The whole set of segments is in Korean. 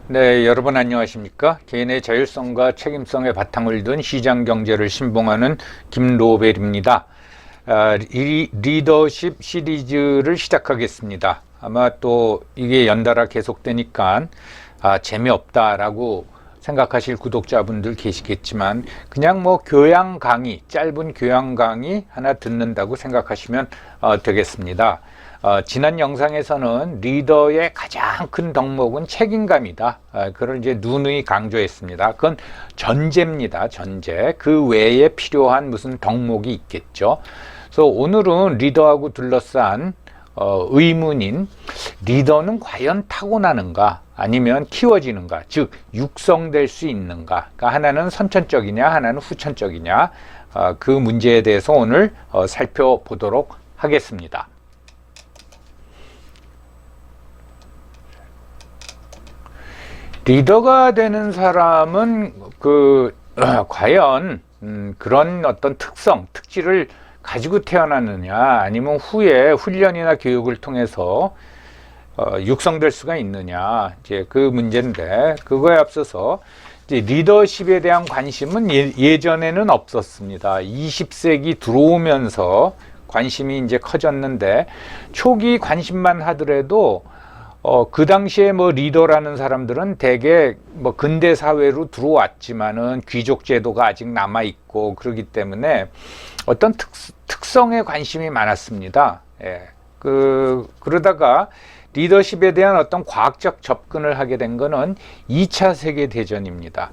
네, 여러분 안녕하십니까? 개인의 자율성과 책임성에 바탕을 둔 시장 경제를 신봉하는 김로벨입니다. 리더십 시리즈를 시작하겠습니다. 아마 또 이게 연달아 계속되니까 재미없다라고 생각하실 구독자분들 계시겠지만 그냥 뭐 교양 강의, 짧은 교양 강의 하나 듣는다고 생각하시면 되겠습니다. 지난 영상에서는 리더의 가장 큰 덕목은 책임감이다. 그걸 이제 누누이 강조했습니다. 그건 전제입니다. 전제. 그 외에 필요한 무슨 덕목이 있겠죠. 그래서 오늘은 리더하고 둘러싼 의문인 리더는 과연 타고나는가 아니면 키워지는가, 즉 육성될 수 있는가. 그러니까 하나는 선천적이냐 하나는 후천적이냐, 그 문제에 대해서 오늘 살펴보도록 하겠습니다. 리더가 되는 사람은 과연 그런 어떤 특질을 가지고 태어났느냐 아니면 후에 훈련이나 교육을 통해서 육성될 수가 있느냐, 이제 그 문제인데, 그거에 앞서서 이제 리더십에 대한 관심은 예전에는 없었습니다. 20세기 들어오면서 관심이 이제 커졌는데, 초기 관심만 하더라도 그 당시에 뭐 리더라는 사람들은 대개 뭐 근대 사회로 들어왔지만은 귀족 제도가 아직 남아 있고 그러기 때문에 어떤 특성에 관심이 많았습니다. 예. 그러다가 리더십에 대한 어떤 과학적 접근을 하게 된 거는 2차 세계 대전입니다.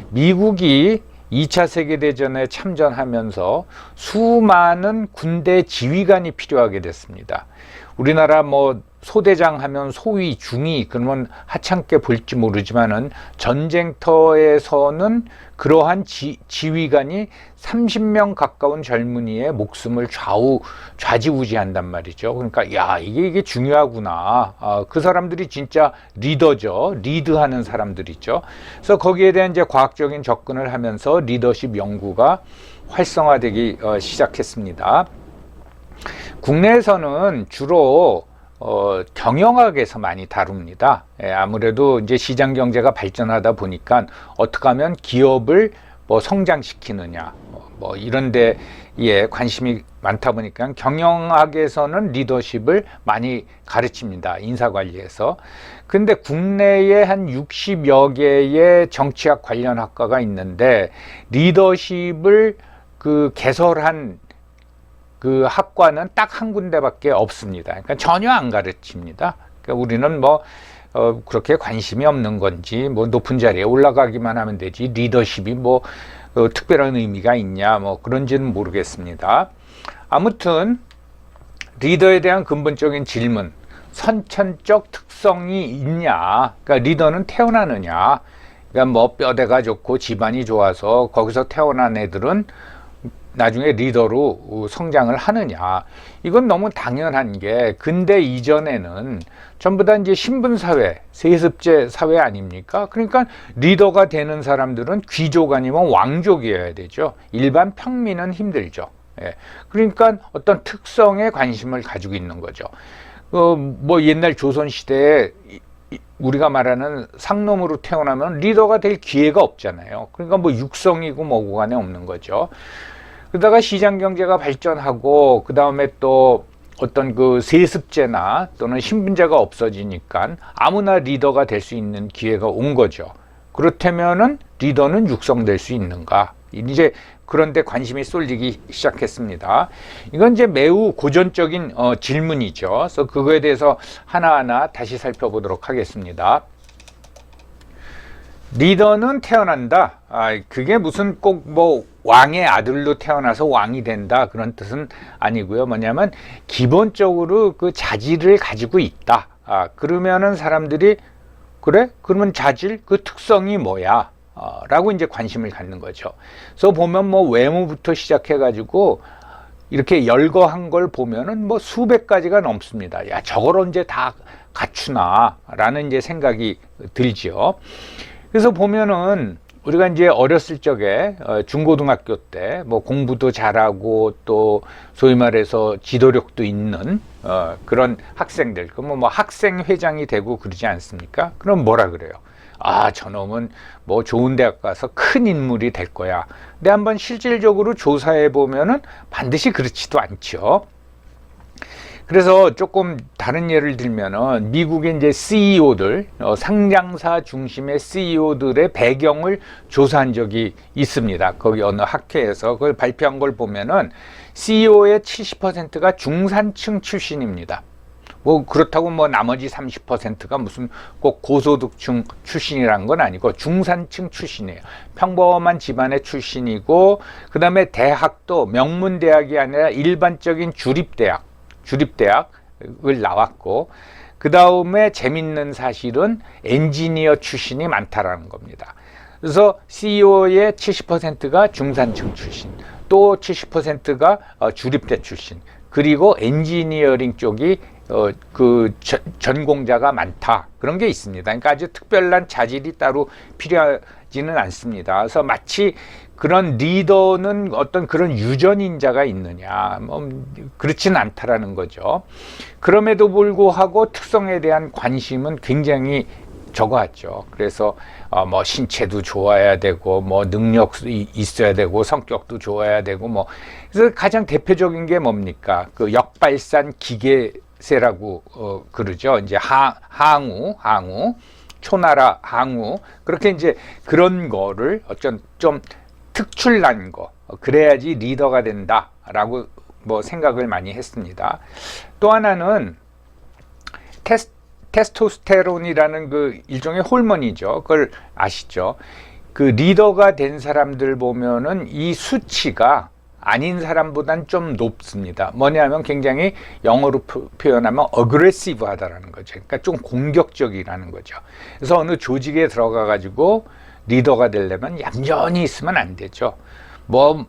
미국이 2차 세계대전에 참전하면서 수많은 군대 지휘관이 필요하게 됐습니다. 우리나라 뭐 소대장 하면 소위, 중위, 그러면 하찮게 볼지 모르지만은 전쟁터에서는 그러한 지휘관이 30명 가까운 젊은이의 목숨을 좌지우지한단 말이죠. 그러니까 야, 이게 중요하구나. 그 사람들이 진짜 리더죠. 리드하는 사람들이죠. 그래서 거기에 대한 이제 과학적인 접근을 하면서 리더십 연구가 활성화되기 시작했습니다. 국내에서는 주로 경영학에서 많이 다룹니다. 아무래도 이제 시장 경제가 발전하다 보니까 어떻게 하면 기업을 뭐 성장시키느냐, 뭐 이런 데에 관심이 많다 보니까 경영학에서는 리더십을 많이 가르칩니다. 인사관리에서. 근데 국내에 한 60여 개의 정치학 관련 학과가 있는데 리더십을 개설한 그 학과는 딱 한 군데밖에 없습니다. 그러니까 전혀 안 가르칩니다. 그러니까 우리는 뭐 그렇게 관심이 없는 건지, 뭐 높은 자리에 올라가기만 하면 되지 리더십이 뭐 특별한 의미가 있냐, 뭐 그런지는 모르겠습니다. 아무튼 리더에 대한 근본적인 질문, 선천적 특성이 있냐, 그러니까 리더는 태어나느냐, 그러니까 뭐 뼈대가 좋고 집안이 좋아서 거기서 태어난 애들은 나중에 리더로 성장을 하느냐, 이건 너무 당연한 게 근대 이전에는 전부 다 이제 신분사회, 세습제 사회 아닙니까? 그러니까 리더가 되는 사람들은 귀족 아니면 왕족이어야 되죠. 일반 평민은 힘들죠. 예. 그러니까 어떤 특성에 관심을 가지고 있는 거죠. 뭐 옛날 조선시대에 우리가 말하는 상놈으로 태어나면 리더가 될 기회가 없잖아요. 그러니까 뭐 육성이고 뭐고 간에 없는 거죠. 그러다가 시장 경제가 발전하고 그 다음에 또 어떤 그 세습제나 또는 신분제가 없어지니까 아무나 리더가 될 수 있는 기회가 온 거죠. 그렇다면은 리더는 육성될 수 있는가? 이제 그런데 관심이 쏠리기 시작했습니다. 이건 이제 매우 고전적인 질문이죠. 그래서 그거에 대해서 하나하나 다시 살펴보도록 하겠습니다. 리더는 태어난다. 그게 무슨 꼭 뭐 왕의 아들로 태어나서 왕이 된다, 그런 뜻은 아니고요. 뭐냐면 기본적으로 그 자질을 가지고 있다. 그러면은 사람들이 그래? 그러면 자질, 그 특성이 뭐야? 라고 이제 관심을 갖는 거죠. 그래서 보면 뭐 외모부터 시작해 가지고 이렇게 열거한 걸 보면은 뭐 수백 가지가 넘습니다. 야, 저걸 언제 다 갖추나? 라는 이제 생각이 들지요. 그래서 보면은 우리가 이제 어렸을 적에 중고등학교 때 뭐 공부도 잘하고 또 소위 말해서 지도력도 있는 그런 학생들, 그러면 뭐 학생회장이 되고 그러지 않습니까? 그럼 뭐라 그래요? 아, 저놈은 뭐 좋은 대학 가서 큰 인물이 될 거야. 근데 한번 실질적으로 조사해 보면은 반드시 그렇지도 않죠. 그래서 조금 다른 예를 들면은 미국의 이제 CEO들, 상장사 중심의 CEO들의 배경을 조사한 적이 있습니다. 거기 어느 학회에서 그걸 발표한 걸 보면은 CEO의 70%가 중산층 출신입니다. 뭐 그렇다고 뭐 나머지 30%가 무슨 꼭 고소득층 출신이란 건 아니고 중산층 출신이에요. 평범한 집안의 출신이고, 그 다음에 대학도 명문대학이 아니라 일반적인 주립대학을 나왔고, 그 다음에 재밌는 사실은 엔지니어 출신이 많다라는 겁니다. 그래서 CEO의 70%가 중산층 출신, 또 70%가 주립대 출신, 그리고 엔지니어링 쪽이 전공자가 많다, 그런 게 있습니다. 그러니까 아주 특별한 자질이 따로 필요하지는 않습니다. 그래서 마치 그런 리더는 어떤 그런 유전인자가 있느냐, 뭐 그렇지는 않다라는 거죠. 그럼에도 불구하고 특성에 대한 관심은 굉장히 적어왔죠. 그래서 뭐 신체도 좋아야 되고, 뭐 능력도 있어야 되고, 성격도 좋아야 되고, 뭐 그래서 가장 대표적인 게 뭡니까? 그 역발산 기계세라고 그러죠. 이제 항우, 초나라 항우, 그렇게 이제 그런 거를 어쩐 좀 특출난 거, 그래야지 리더가 된다라고 뭐 생각을 많이 했습니다. 또 하나는 테스토스테론이라는 그 일종의 호르몬이죠. 그걸 아시죠? 그 리더가 된 사람들 보면은 이 수치가 아닌 사람보단 좀 높습니다. 뭐냐면 굉장히 영어로 표현하면 어그레시브 하다라는 거죠. 그러니까 좀 공격적이라는 거죠. 그래서 어느 조직에 들어가 가지고 리더가 되려면 얌전히 있으면 안 되죠. 뭐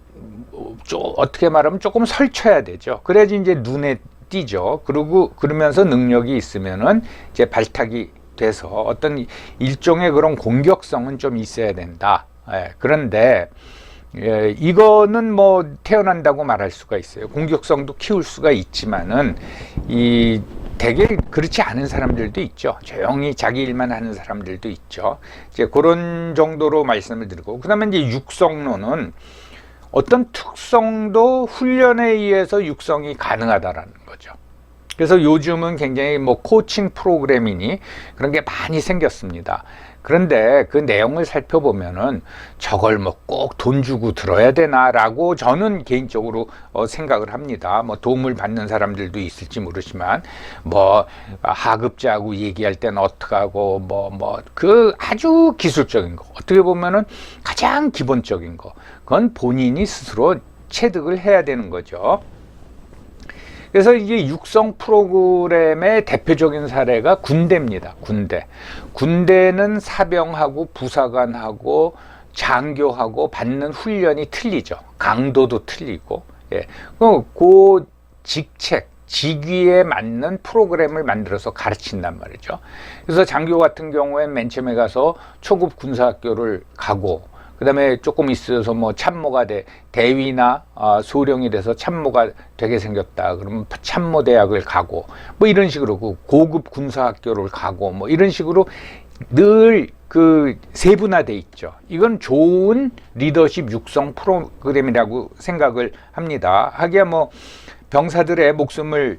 어떻게 말하면 조금 설쳐야 되죠. 그래야지 이제 눈에 띄죠. 그러면서 능력이 있으면은 이제 발탁이 돼서 어떤 일종의 그런 공격성은 좀 있어야 된다. 그런데 이거는 뭐 태어난다고 말할 수가 있어요. 공격성도 키울 수가 있지만은 되게 그렇지 않은 사람들도 있죠. 조용히 자기 일만 하는 사람들도 있죠. 이제 그런 정도로 말씀을 드리고, 그다음에 이제 육성론은 어떤 특성도 훈련에 의해서 육성이 가능하다라는 거죠. 그래서 요즘은 굉장히 뭐 코칭 프로그램이니 그런 게 많이 생겼습니다. 그런데 그 내용을 살펴보면은 저걸 뭐 꼭 돈 주고 들어야 되나라고 저는 개인적으로 생각을 합니다. 뭐 도움을 받는 사람들도 있을지 모르지만, 뭐 하급자하고 얘기할 때는 어떡하고, 뭐 그 아주 기술적인 거, 어떻게 보면은 가장 기본적인 거, 그건 본인이 스스로 체득을 해야 되는 거죠. 그래서 이게 육성 프로그램의 대표적인 사례가 군대입니다. 군대는 사병하고 부사관하고 장교하고 받는 훈련이 틀리죠. 강도도 틀리고, 그 직위에 맞는 프로그램을 만들어서 가르친단 말이죠. 그래서 장교 같은 경우엔 맨 처음에 가서 초급 군사학교를 가고, 그 다음에 조금 있어서 뭐 참모가 대위나 소령이 돼서 참모가 되게 생겼다 그러면 참모대학을 가고, 뭐 이런 식으로 그 고급 군사학교를 가고, 뭐 이런 식으로 늘 그 세분화돼 있죠. 이건 좋은 리더십 육성 프로그램이라고 생각을 합니다. 하기야 뭐 병사들의 목숨을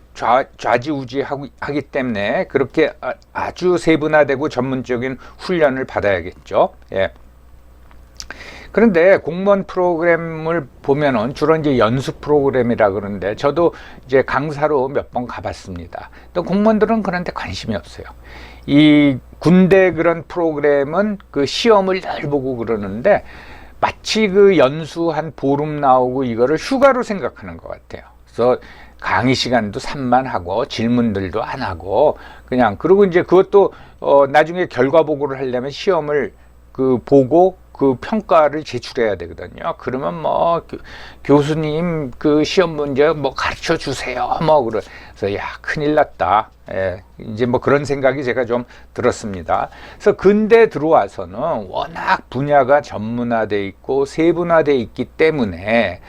좌지우지하기 때문에 그렇게 아주 세분화되고 전문적인 훈련을 받아야겠죠. 그런데 공무원 프로그램을 보면은 주로 이제 연수 프로그램이라 그러는데, 저도 이제 강사로 몇 번 가봤습니다. 또 공무원들은 그런데 관심이 없어요. 이 군대 그런 프로그램은 그 시험을 늘 보고 그러는데, 마치 그 연수 한 보름 나오고 이거를 휴가로 생각하는 것 같아요. 그래서 강의 시간도 산만하고 질문들도 안 하고 그냥, 그리고 이제 그것도 나중에 결과 보고를 하려면 시험을 보고 그 평가를 제출해야 되거든요. 그러면 뭐 교수님 그 시험 문제 뭐 가르쳐 주세요. 뭐 그래서 야, 큰일 났다. 이제 뭐 그런 생각이 제가 좀 들었습니다. 그래서 근대 들어와서는 워낙 분야가 전문화돼 있고 세분화돼 있기 때문에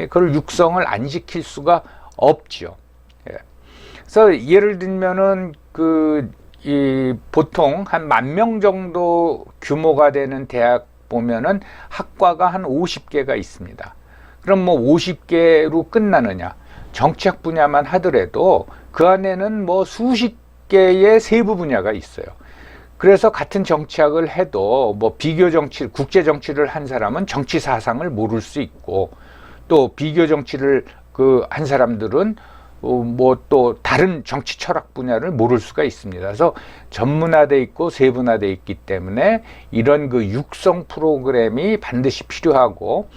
그걸 육성을 안 시킬 수가 없죠. 그래서 예를 들면은 이 보통 한 10,000명 정도 규모가 되는 대학 보면은 학과가 한 50개가 있습니다. 그럼 뭐 50개로 끝나느냐? 정치학 분야만 하더라도 그 안에는 뭐 수십 개의 세부 분야가 있어요. 그래서 같은 정치학을 해도 뭐 비교 정치, 국제 정치를 한 사람은 정치 사상을 모를 수 있고, 또 비교 정치를 한 사람들은 뭐 또 다른 정치 철학 분야를 모를 수가 있습니다. 그래서 전문화돼 있고 세분화돼 있기 때문에 이런 그 육성 프로그램이 반드시 필요하고,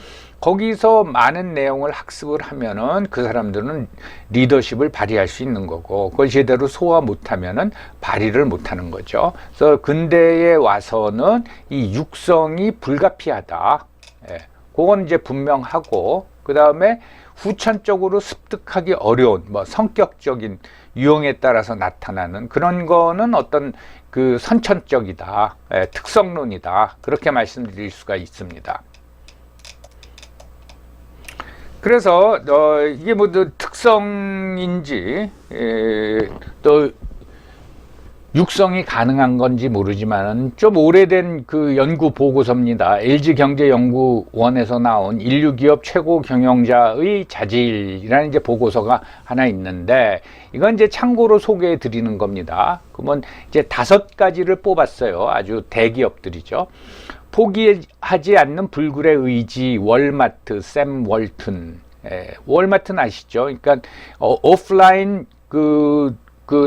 거기서 많은 내용을 학습을 하면은 그 사람들은 리더십을 발휘할 수 있는 거고, 그걸 제대로 소화 못하면은 발휘를 못하는 거죠. 그래서 근대에 와서는 이 육성이 불가피하다. 예, 그건 이제 분명하고, 그 다음에 후천적으로 습득하기 어려운 뭐 성격적인 유형에 따라서 나타나는 그런 거는 어떤 그 선천적이다, 예, 특성론이다, 그렇게 말씀드릴 수가 있습니다. 그래서 이게 뭐 특성인지 또 육성이 가능한 건지 모르지만 좀 오래된 그 연구 보고서입니다. LG경제연구원에서 나온 인류기업 최고 경영자의 자질이라는 이제 보고서가 하나 있는데, 이건 이제 참고로 소개해 드리는 겁니다. 그러면 이제 5가지를 뽑았어요. 아주 대기업들이죠. 포기하지 않는 불굴의 의지, 월마트, 샘 월튼. 월마트는 아시죠? 그러니까 오프라인 그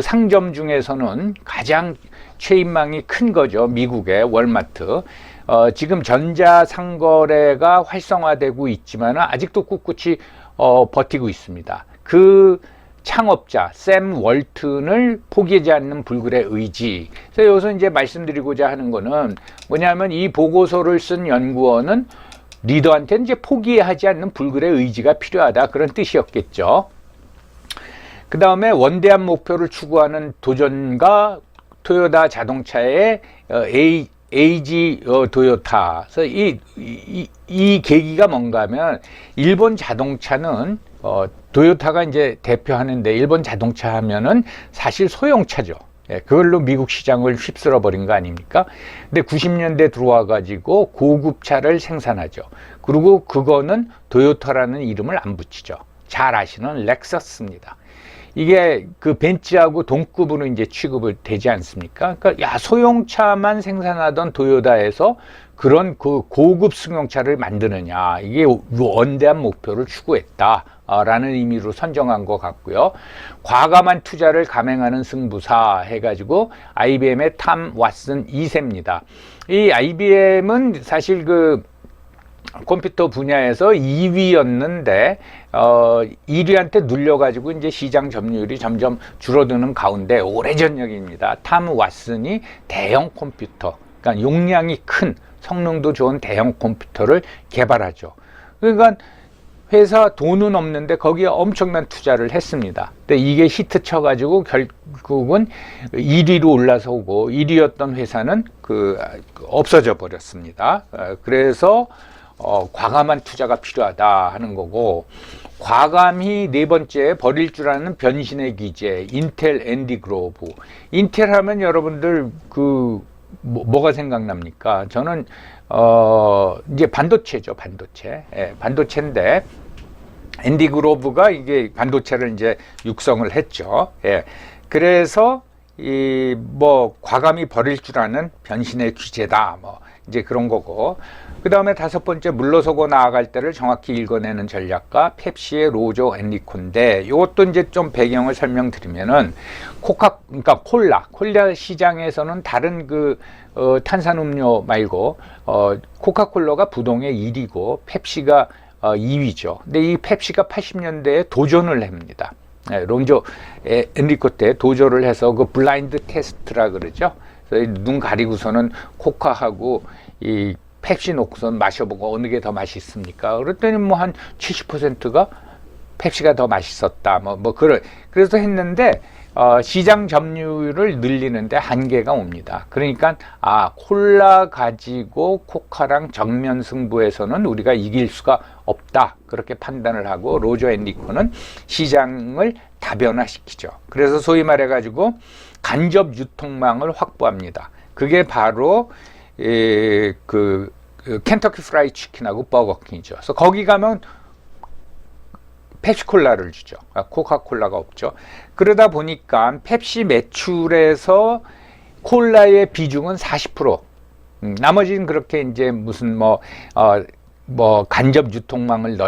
상점 중에서는 가장 최인망이 큰 거죠. 미국의 월마트. 지금 전자상거래가 활성화되고 있지만 아직도 꿋꿋이 버티고 있습니다. 그 창업자 샘 월튼을 포기하지 않는 불굴의 의지. 그래서 여기서 이제 말씀드리고자 하는 거는 뭐냐면, 이 보고서를 쓴 연구원은 리더한테 이제 포기하지 않는 불굴의 의지가 필요하다, 그런 뜻이었겠죠. 그 다음에 원대한 목표를 추구하는 도전가 토요타 자동차의 에이지 도요타. 그래서 이 계기가 뭔가 하면, 일본 자동차는 도요타가 이제 대표하는데, 일본 자동차 하면은 사실 소형차죠. 예, 그걸로 미국 시장을 휩쓸어 버린 거 아닙니까? 근데 90년대 들어와 가지고 고급차를 생산하죠. 그리고 그거는 도요타라는 이름을 안 붙이죠. 잘 아시는 렉서스입니다. 이게 그 벤츠하고 동급으로 이제 취급을 되지 않습니까? 그러니까 야, 소형차만 생산하던 도요타에서 그런 그 고급 승용차를 만드느냐, 이게 원대한 목표를 추구했다라는 의미로 선정한 것 같고요. 과감한 투자를 감행하는 승부사 해가지고 IBM의 탐 왓슨 2세입니다. 이 IBM은 사실 그 컴퓨터 분야에서 2위였는데 1위한테 눌려가지고 이제 시장 점유율이 점점 줄어드는 가운데, 오래전 얘기입니다. 탐 왓슨이 대형 컴퓨터, 그러니까 용량이 큰, 성능도 좋은 대형 컴퓨터를 개발하죠. 그러니까 회사 돈은 없는데 거기에 엄청난 투자를 했습니다. 근데 이게 히트 쳐가지고 결국은 1위로 올라서고, 1위였던 회사는 없어져 버렸습니다. 그래서 과감한 투자가 필요하다 하는 거고, 과감히 네 번째 버릴 줄 아는 변신의 기제, 인텔 앤디 그로브. 인텔 하면 여러분들 뭐가 생각납니까? 저는 이제 반도체죠, 반도체. 예, 반도체인데 앤디 그로브가 이게 반도체를 이제 육성을 했죠. 예, 그래서 뭐 과감히 버릴 줄 아는 변신의 기제다, 뭐 이제 그런 거고. 그 다음에 5번째, 물러서고 나아갈 때를 정확히 읽어내는 전략가 펩시의 로저 엔리코인데, 이것도 이제 좀 배경을 설명드리면은, 그러니까 콜라 시장에서는 다른 탄산음료 말고 코카콜라가 부동의 1위고 펩시가 2위죠. 근데 이 펩시가 80년대에 도전을 합니다. 로저 엔리코 때 도전을 해서 그 블라인드 테스트라 그러죠. 그래서 눈 가리고서는 코카하고 이 펩시 놓고선 마셔보고 어느 게 더 맛있습니까? 그랬더니 뭐 한 70%가 펩시가 더 맛있었다. 그래서 했는데 시장 점유율을 늘리는데 한계가 옵니다. 그러니까 콜라 가지고 코카랑 정면 승부에서는 우리가 이길 수가 없다, 그렇게 판단을 하고 로저 엔리코는 시장을 다변화시키죠. 그래서 소위 말해 가지고 간접 유통망을 확보합니다. 그게 바로 켄터키 프라이 치킨하고 버거킹이죠. 그래서 거기 가면 펩시콜라를 주죠. 코카콜라가 없죠. 그러다 보니까 펩시 매출에서 콜라의 비중은 40%. 나머지는 그렇게 이제 무슨 간접 유통망을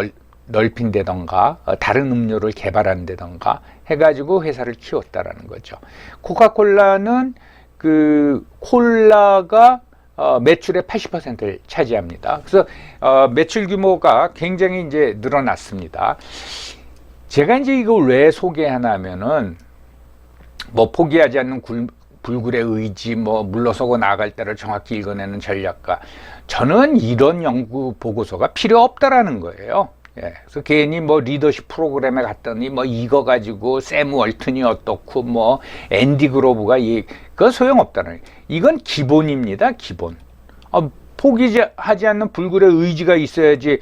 넓힌다던가 다른 음료를 개발한다던가 해가지고 회사를 키웠다라는 거죠. 코카콜라는 그 콜라가 매출의 80%를 차지합니다. 그래서 매출 규모가 굉장히 이제 늘어났습니다. 제가 이제 이걸 왜 소개하냐면은 포기하지 않는 불굴의 의지, 물러서고 나아갈 때를 정확히 읽어내는 전략가. 저는 이런 연구 보고서가 필요 없다라는 거예요. 예, 그래서 괜히 리더십 프로그램에 갔더니 이거 가지고 샘 월튼이 어떻고 앤디 그로브가 그건 소용없다는 거예요. 이건 기본입니다. 기본. 포기하지 않는 불굴의 의지가 있어야지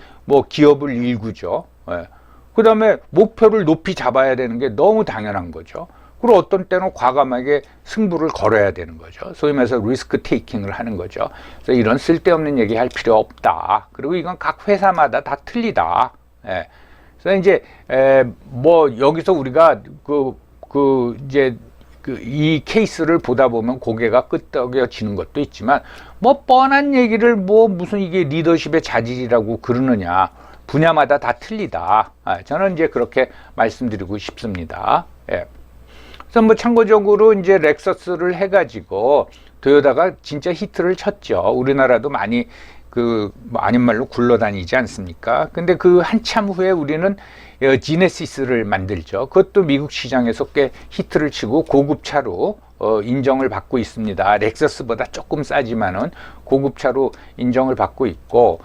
기업을 일구죠. 예. 그 다음에 목표를 높이 잡아야 되는 게 너무 당연한 거죠. 그리고 어떤 때는 과감하게 승부를 걸어야 되는 거죠. 소위 말해서 리스크 테이킹을 하는 거죠. 그래서 이런 쓸데없는 얘기 할 필요 없다. 그리고 이건 각 회사마다 다 틀리다. 예. 그래서 이제 여기서 우리가 이 케이스를 보다 보면 고개가 끄덕여지는 것도 있지만 뻔한 얘기를 무슨 이게 리더십의 자질이라고 그러느냐. 분야마다 다 틀리다. 저는 이제 그렇게 말씀드리고 싶습니다. 예. 그래서 참고적으로 이제 렉서스를 해가지고 토요타가 진짜 히트를 쳤죠. 우리나라도 많이 아닌 말로 굴러다니지 않습니까? 근데 그 한참 후에 우리는 지네시스를 만들죠. 그것도 미국 시장에서 꽤 히트를 치고 고급차로 인정을 받고 있습니다. 렉서스보다 조금 싸지만은 고급차로 인정을 받고 있고,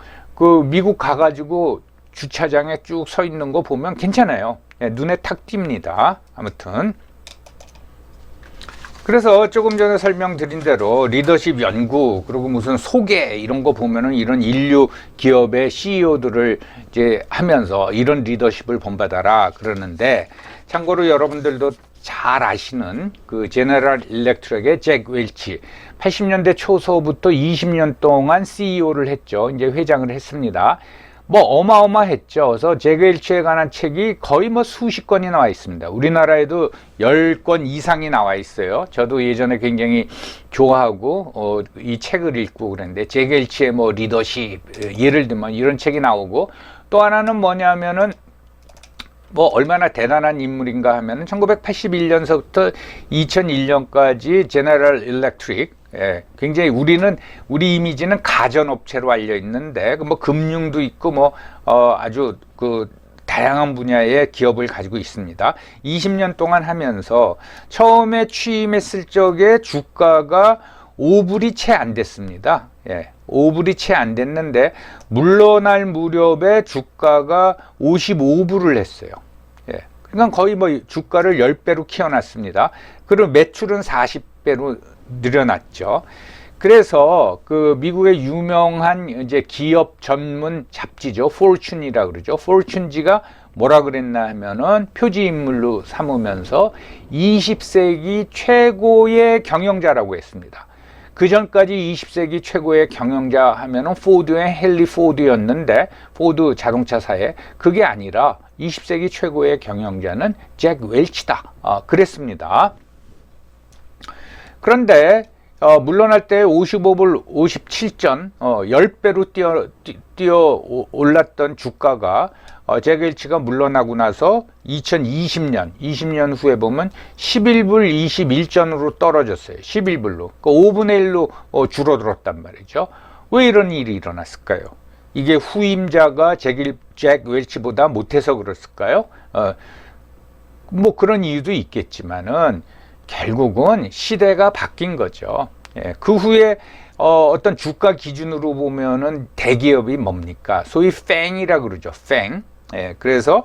미국 가가지고 주차장에 쭉 서 있는 거 보면 괜찮아요. 눈에 탁 띕니다. 아무튼. 그래서 조금 전에 설명드린 대로 리더십 연구, 그리고 무슨 소개 이런 거 보면은 이런 인류 기업의 CEO들을 이제 하면서 이런 리더십을 본받아라 그러는데, 참고로 여러분들도 잘 아시는 그 제너럴 일렉트릭의 잭 웰치, 80년대 초서부터 20년 동안 CEO를 했죠. 이제 회장을 했습니다. 어마어마했죠. 그래서 잭 웰치에 관한 책이 거의 수십 권이 나와 있습니다. 우리나라에도 10권 이상이 나와 있어요. 저도 예전에 굉장히 좋아하고 이 책을 읽고 그랬는데, 잭 웰치의 리더십, 예를 들면 이런 책이 나오고, 또 하나는 뭐냐면은 얼마나 대단한 인물인가 하면은 1981년서부터 2001년까지 제너럴 일렉트릭, 굉장히 우리 이미지는 가전업체로 알려 있는데, 금융도 있고, 아주 다양한 분야의 기업을 가지고 있습니다. 20년 동안 하면서 처음에 취임했을 적에 주가가 5불이 채 안 됐습니다. 5불이 채 안 됐는데, 물러날 무렵에 주가가 55불을 했어요. 그러니까 거의 주가를 10배로 키워놨습니다. 그리고 매출은 40배로 늘어났죠. 그래서 미국의 유명한 이제 기업 전문 잡지죠. 포춘이라고 그러죠. 포춘지가 뭐라 그랬나 하면은 표지 인물로 삼으면서 20세기 최고의 경영자라고 했습니다. 그 전까지 20세기 최고의 경영자 하면은 포드의 헨리 포드였는데, 포드 자동차사에, 그게 아니라 20세기 최고의 경영자는 잭 웰치다. 그랬습니다. 그런데 물러날 때 55불 57전 10배로 뛰어 올랐던 주가가 잭 웰치가 물러나고 나서 2020년 후에 보면 11불 21전으로 떨어졌어요. 11불로. 5분의 1로 줄어들었단 말이죠. 왜 이런 일이 일어났을까요? 이게 후임자가 잭 웰치보다 못해서 그랬을까요? 그런 이유도 있겠지만은 결국은 시대가 바뀐 거죠. 그 후에 어떤 주가 기준으로 보면은 대기업이 뭡니까? 소위 팽이라 그러죠. 팽. 그래서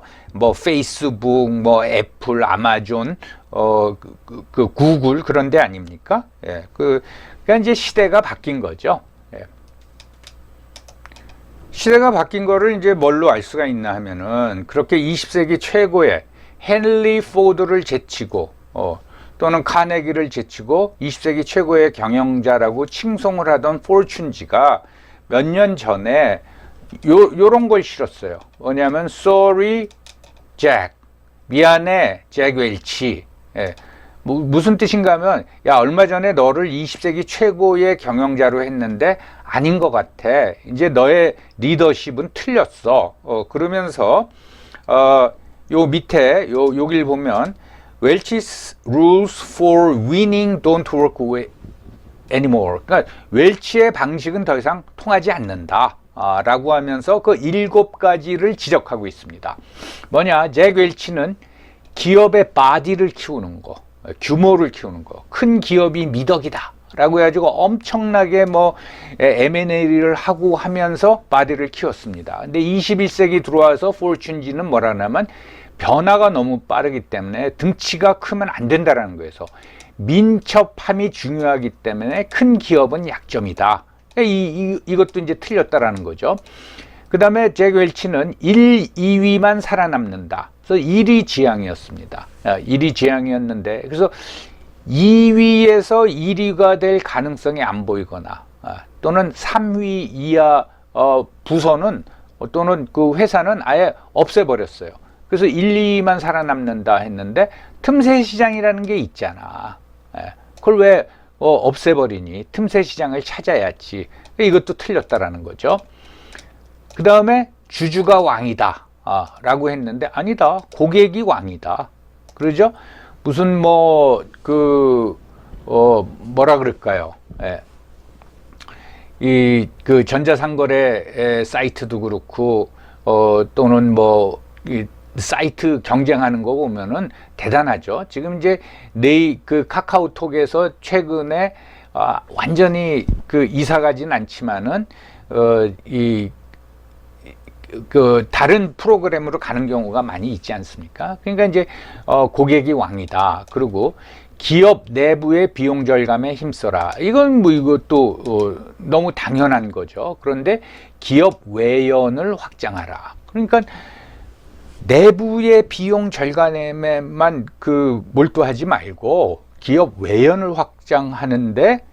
페이스북, 애플, 아마존, 구글 그런 데 아닙니까? 그러니까 이제 시대가 바뀐 거죠. 시대가 바뀐 거를 이제 뭘로 알 수가 있나 하면은, 그렇게 20세기 최고의 헨리 포드를 제치고 또는 카네기를 제치고 20세기 최고의 경영자라고 칭송을 하던 포춘지가 몇 년 전에 요런 걸 실었어요. 뭐냐면 Sorry, Jack. 미안해, 잭 웰치. 예. 무슨 뜻인가 하면, 야, 얼마 전에 너를 20세기 최고의 경영자로 했는데 아닌 것 같아. 이제 너의 리더십은 틀렸어. 그러면서 요 밑에 여길 보면 웰치's rules for winning don't work anymore. 그러니까 웰치의 방식은 더 이상 통하지 않는다. 라고 하면서 그 7가지를 지적하고 있습니다. 뭐냐, 잭 웰치는 기업의 바디를 키우는 거, 규모를 키우는 거, 큰 기업이 미덕이다 라고 해가지고 엄청나게 뭐 M&A를 하고 하면서 바디를 키웠습니다. 근데 21세기 들어와서 포춘지는 뭐라냐면 변화가 너무 빠르기 때문에 등치가 크면 안 된다라는 거예요. 그래서 민첩함이 중요하기 때문에 큰 기업은 약점이다. 이것도 이제 틀렸다라는 거죠. 그 다음에 잭 웰치는 1, 2위만 살아남는다. 그래서 1위 지향이었습니다. 1위 지향이었는데, 그래서 2위에서 1위가 될 가능성이 안 보이거나, 또는 3위 이하 부서는 또는 그 회사는 아예 없애버렸어요. 그래서 1, 2위만 살아남는다 했는데 틈새 시장이라는 게 있잖아. 그걸 왜 없애버리니? 틈새 시장을 찾아야지. 이것도 틀렸다라는 거죠. 그 다음에 주주가 왕이다 라고 했는데 아니다. 고객이 왕이다. 그러죠? 무슨 뭐라 그럴까요? 그 전자상거래 사이트도 그렇고 또는 이 사이트 경쟁하는 거 보면은 대단하죠. 지금 이제 그 카카오톡에서 최근에 완전히 그 이사 가진 않지만은 그 다른 프로그램으로 가는 경우가 많이 있지 않습니까? 그러니까 이제 고객이 왕이다. 그리고 기업 내부의 비용 절감에 힘써라. 이건 뭐 이것도 너무 당연한 거죠. 그런데 기업 외연을 확장하라. 그러니까 내부의 비용 절감에만 몰두하지 말고 기업 외연을 확장하는데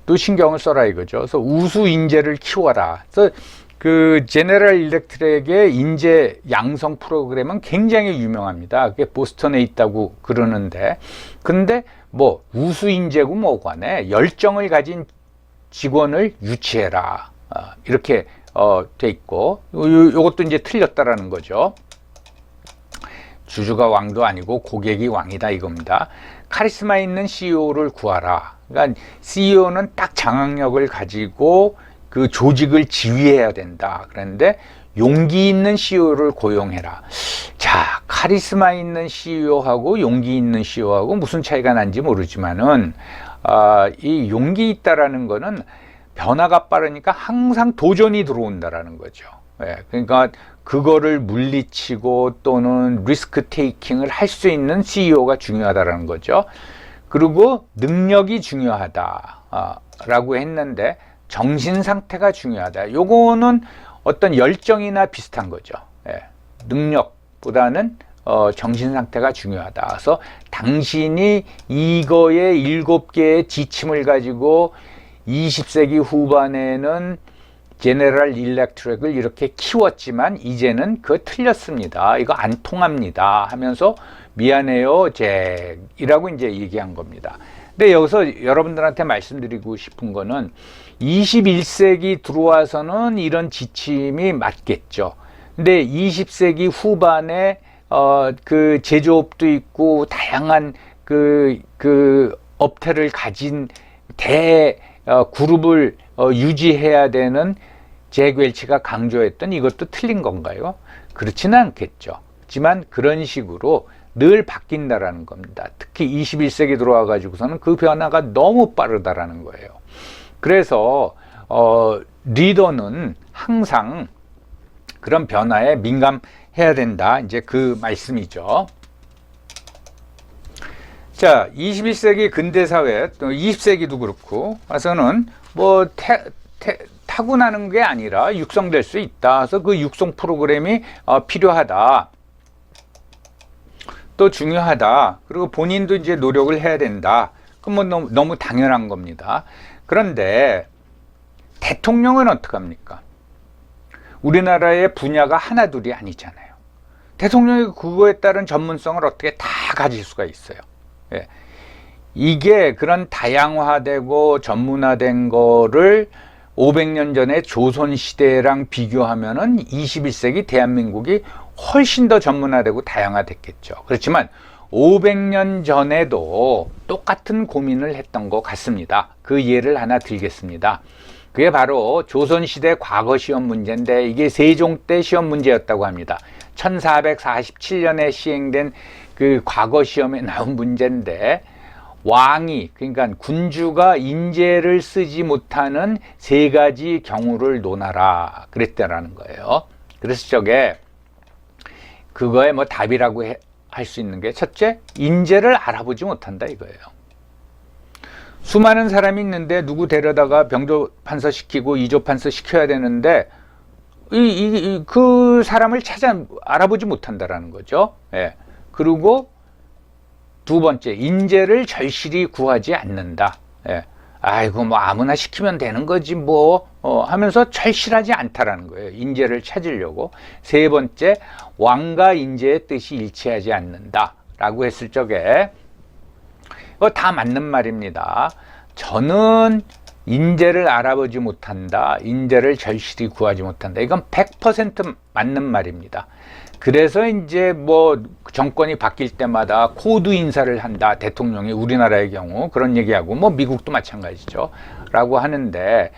또 신경을 써라 이거죠. 그래서 우수 인재를 키워라. 그래서 그 제너럴 일렉트릭의 인재 양성 프로그램은 굉장히 유명합니다. 그게 보스턴에 있다고 그러는데, 근데 뭐 우수 인재고 뭐관에 열정을 가진 직원을 유치해라. 이렇게 돼 있고, 요것도 이제 틀렸다라는 거죠. 주주가 왕도 아니고 고객이 왕이다 이겁니다. 카리스마 있는 CEO를 구하라. 그러니까 CEO는 딱 장악력을 가지고 그 조직을 지휘해야 된다. 그런데 용기 있는 CEO를 고용해라. 자, 카리스마 있는 CEO하고 용기 있는 CEO하고 무슨 차이가 난지 모르지만은 이 용기 있다라는 거는 변화가 빠르니까 항상 도전이 들어온다라는 거죠. 그러니까 그거를 물리치고 또는 리스크 테이킹을 할 수 있는 CEO가 중요하다라는 거죠. 그리고 능력이 중요하다라고 했는데 정신 상태가 중요하다. 요거는 어떤 열정이나 비슷한 거죠. 능력보다는 정신 상태가 중요하다. 그래서 당신이 이거에 7개의 지침을 가지고 20세기 후반에는 제너럴 일렉트릭을 이렇게 키웠지만 이제는 그거 틀렸습니다. 이거 안 통합니다. 하면서 미안해요, 잭이라고 이제 얘기한 겁니다. 근데 여기서 여러분들한테 말씀드리고 싶은 거는 21세기 들어와서는 이런 지침이 맞겠죠. 근데 20세기 후반에 그 제조업도 있고 다양한 그 업태를 가진 그룹을 유지해야 되는 잭 웰치가 강조했던 이것도 틀린 건가요? 그렇지는 않겠죠. 하지만 그런 식으로 늘 바뀐다라는 겁니다. 특히 21세기 들어와 가지고서는 그 변화가 너무 빠르다라는 거예요. 그래서 리더는 항상 그런 변화에 민감해야 된다. 이제 그 말씀이죠. 자, 21세기 근대사회, 또 20세기도 그렇고, 와서는 뭐 타고나는 게 아니라 육성될 수 있다. 그래서 그 육성 프로그램이 필요하다. 것도 중요하다. 그리고 본인도 이제 노력을 해야 된다. 그건 뭐 너무 당연한 겁니다. 그런데 대통령은 어떡합니까? 우리나라의 분야가 하나둘이 아니잖아요. 대통령이 그거에 따른 전문성을 어떻게 다 가질 수가 있어요. 예. 이게 그런 다양화되고 전문화된 거를 500년 전에 조선시대랑 비교하면은 21세기 대한민국이 훨씬 더 전문화되고 다양화됐겠죠. 그렇지만 500년 전에도 똑같은 고민을 했던 것 같습니다. 그 예를 하나 들겠습니다. 그게 바로 조선시대 과거 시험 문제인데 이게 세종 때 시험 문제였다고 합니다. 1447년에 시행된 그 과거 시험에 나온 문제인데 왕이, 그러니까 군주가 인재를 쓰지 못하는 세 가지 경우를 논하라 그랬다라는 거예요. 그래서 저게 그거에 뭐 답이라고 할 수 있는 게 첫째, 인재를 알아보지 못한다 이거예요. 수많은 사람이 있는데 누구 데려다가 병조 판서 시키고 이조 판서 시켜야 되는데 그 사람을 알아보지 못한다라는 거죠. 예. 그리고 두 번째, 인재를 절실히 구하지 않는다. 예. 아이고 뭐 아무나 시키면 되는 거지 뭐 하면서 절실하지 않다라는 거예요. 인재를 찾으려고. 세 번째, 왕과 인재의 뜻이 일치하지 않는다라고 했을 적에 이거 다 맞는 말입니다. 저는 인재를 알아보지 못한다. 인재를 절실히 구하지 못한다. 이건 100% 맞는 말입니다. 그래서 이제 뭐 정권이 바뀔 때마다 코드 인사를 한다. 대통령이 우리나라의 경우 그런 얘기하고 뭐 미국도 마찬가지죠. 라고 하는데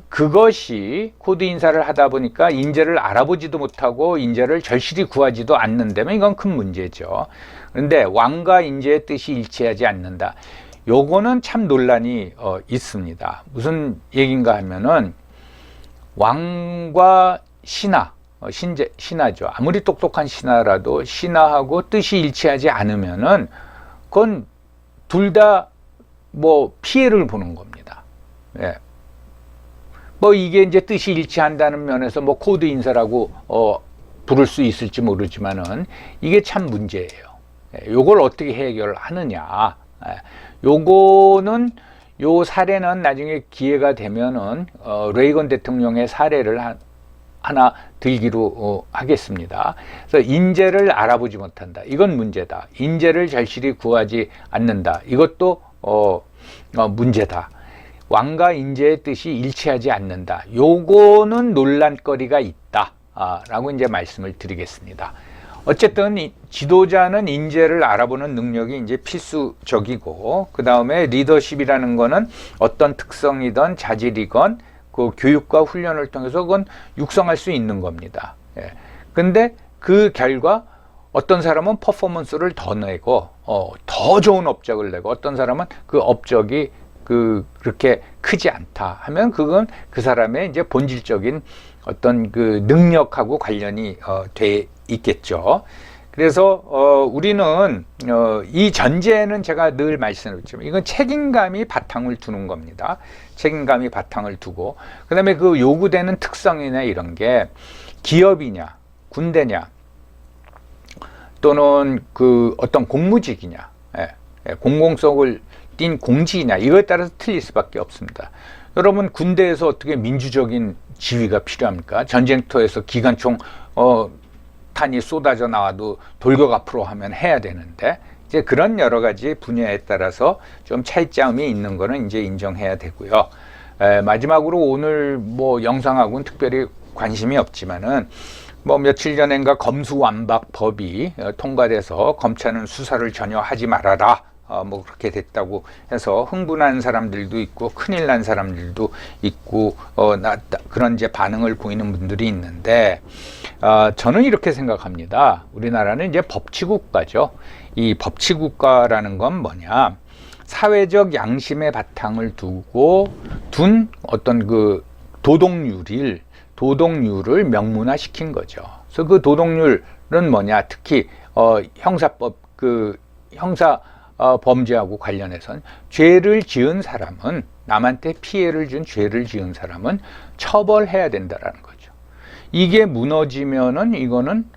그것이 코드 인사를 하다 보니까 인재를 알아보지도 못하고 인재를 절실히 구하지도 않는다면 이건 큰 문제죠. 그런데 왕과 인재의 뜻이 일치하지 않는다. 요거는 참 논란이 있습니다. 무슨 얘기인가 하면은 왕과 신하, 신하죠. 아무리 똑똑한 신하라도 신하하고 뜻이 일치하지 않으면은 그건 둘 다 뭐 피해를 보는 겁니다. 예. 뭐 이게 이제 뜻이 일치한다는 면에서 뭐 코드 인사라고 부를 수 있을지 모르지만은 이게 참 문제예요. 예. 요걸 어떻게 해결하느냐. 예. 요거는 요 사례는 나중에 기회가 되면은 레이건 대통령의 사례를 하나 들기로 하겠습니다. 그래서 인재를 알아보지 못한다. 이건 문제다. 인재를 절실히 구하지 않는다. 이것도 문제다. 왕과 인재의 뜻이 일치하지 않는다. 요거는 논란거리가 있다. 라고 이제 말씀을 드리겠습니다. 어쨌든 지도자는 인재를 알아보는 능력이 이제 필수적이고, 그 다음에 리더십이라는 거는 어떤 특성이든 자질이건 그 교육과 훈련을 통해서 그건 육성할 수 있는 겁니다. 예. 근데 그 결과 어떤 사람은 퍼포먼스를 더 내고 더 좋은 업적을 내고 어떤 사람은 그 업적이 그렇게 크지 않다 하면 그건 그 사람의 이제 본질적인 어떤 그 능력하고 관련이 돼 있겠죠. 그래서 우리는 이 전제는 제가 늘 말씀드렸지만 이건 책임감이 바탕을 두는 겁니다. 책임감이 바탕을 두고 그 다음에 그 요구되는 특성이나 이런 게 기업이냐 군대냐 또는 그 어떤 공무직이냐 공공성을 띈 공직이냐 이거에 따라서 틀릴 수밖에 없습니다. 여러분 군대에서 어떻게 민주적인 지휘가 필요합니까? 전쟁터에서 기관총 탄이 쏟아져 나와도 돌격 앞으로 하면 해야 되는데 이제 그런 여러 가지 분야에 따라서 좀 차이점이 있는 거는 이제 인정해야 되고요. 마지막으로 오늘 뭐 영상하고는 특별히 관심이 없지만은 뭐 며칠 전인가 검수완박법이 통과돼서 검찰은 수사를 전혀 하지 말아라. 뭐 그렇게 됐다고 해서 흥분한 사람들도 있고 큰일 난 사람들도 있고 그런 이제 반응을 보이는 분들이 있는데 저는 이렇게 생각합니다. 우리나라는 이제 법치국가죠. 이 법치국가라는 건 뭐냐? 사회적 양심의 바탕을 두고 둔 어떤 그 도덕률을 명문화시킨 거죠. 그래서 그 도덕률은 뭐냐? 특히 형사법 형사 범죄하고 관련해서는 죄를 지은 사람은 남한테 피해를 준 죄를 지은 사람은 처벌해야 된다라는 거죠. 이게 무너지면은 이거는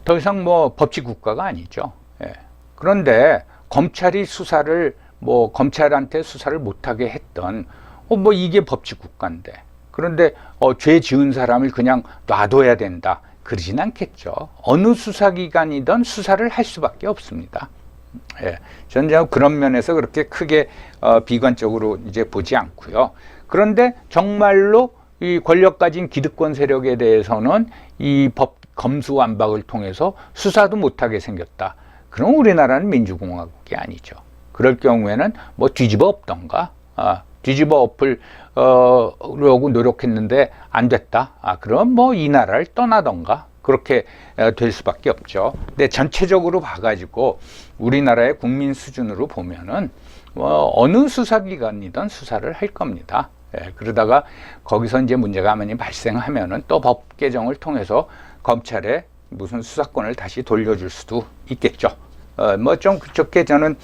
더 이상 뭐 법치 국가가 아니죠. 예. 그런데 검찰이 수사를 뭐 검찰한테 수사를 못하게 했던 뭐 이게 법치 국가인데, 그런데 죄 지은 사람을 그냥 놔둬야 된다 그러진 않겠죠. 어느 수사기관이든 수사를 할 수밖에 없습니다. 예, 저는 그런 면에서 그렇게 크게 비관적으로 이제 보지 않고요. 그런데 정말로 이 권력 가진 기득권 세력에 대해서는 이 법 검수완박을 통해서 수사도 못하게 생겼다. 그럼 우리나라는 민주공화국이 아니죠. 그럴 경우에는 뭐 뒤집어 엎던가, 뒤집어 엎으려고 노력했는데 안 됐다. 그럼 뭐 이 나라를 떠나던가 그렇게 될 수밖에 없죠. 근데 전체적으로 봐가지고 우리나라의 국민 수준으로 보면은 어느 수사기관이든 수사를 할 겁니다. 예, 그러다가 거기서 이제 문제가 많이 발생하면은 또 법 개정을 통해서 검찰에 무슨 수사권을 다시 돌려줄 수도 있겠죠. 뭐 좀 그렇게 저는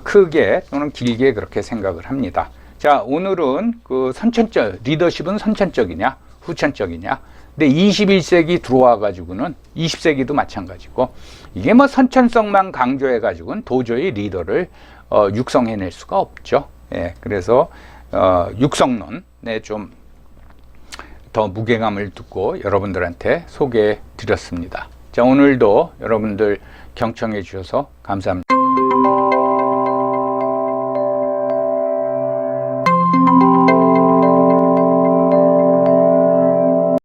크게 또는 길게 그렇게 생각을 합니다. 자, 오늘은 그 리더십은 선천적이냐 후천적이냐. 근데 21세기 들어와 가지고는 20세기도 마찬가지고 이게 뭐 선천성만 강조해 가지고는 도저히 리더를 육성해낼 수가 없죠. 예, 그래서 육성론에 좀 더 무게감을 두고 여러분들한테 소개해 드렸습니다. 자, 오늘도 여러분들 경청해 주셔서 감사합니다.